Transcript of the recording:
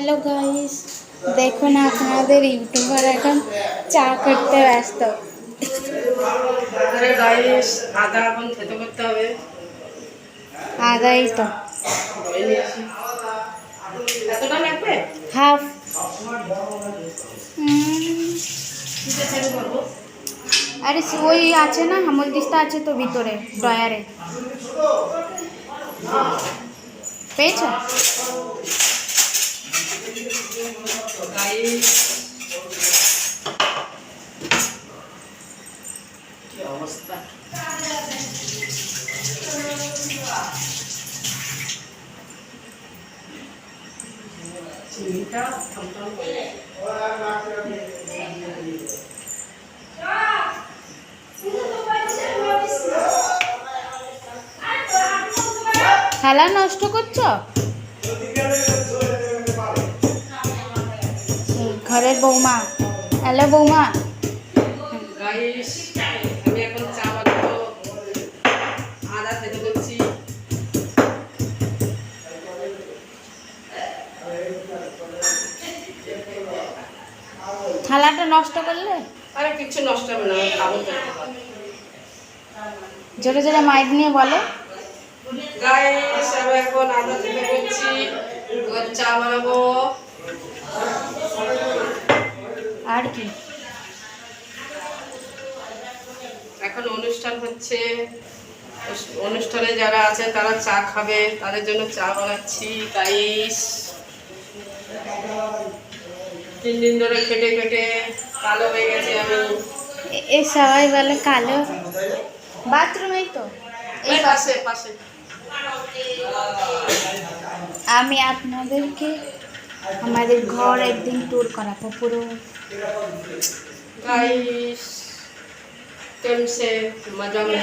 Hello guys, দেখুন আপনাদের YouTuber এখন চা করতে ব্যস্ত। আরে গাইস, আদা এখন খেতে করতে হবে। আদাই তো এতটা লাগবে? হাফ। কিসে খেতে করবো? আরে ওই আছে না, হামল দিস্তা আছে তো ভিতরে ড্রয়ারে, পেয়েছো? গাইস, কি অবস্থা! চিনিটা টমটম করে। থালা নষ্ট করছো? ঘরের বৌমা। হ্যালো বৌমা। গাইস, আমি এখন চা বানাবো। আদা খেতে করছি। থালাটা নষ্ট করলে? আরে কিছু নষ্ট হবে না, খাবো তো। জোরে জোরে মাইক নিয়ে বলো। গাইস, আমি এখন আদা খেতে করছি, এবার চা বানাবো। আর কি? এখন অনুষ্ঠান হচ্ছে, অনুষ্ঠানে যারা আছে তারা চা খাবে, তাদের জন্য চা বানাচ্ছি। গাইস, 3 দিন ধরে খেটে খেটে কালো হয়ে গেছে আমি। এ সবাই বলে কালো। বাথরুমেই তো এই পাশে পাশে। আমি আপনাদেরকে আমাদের ঘর একদিন ট্যুর করাবো পুরো। गाइस, तुमसे मजा में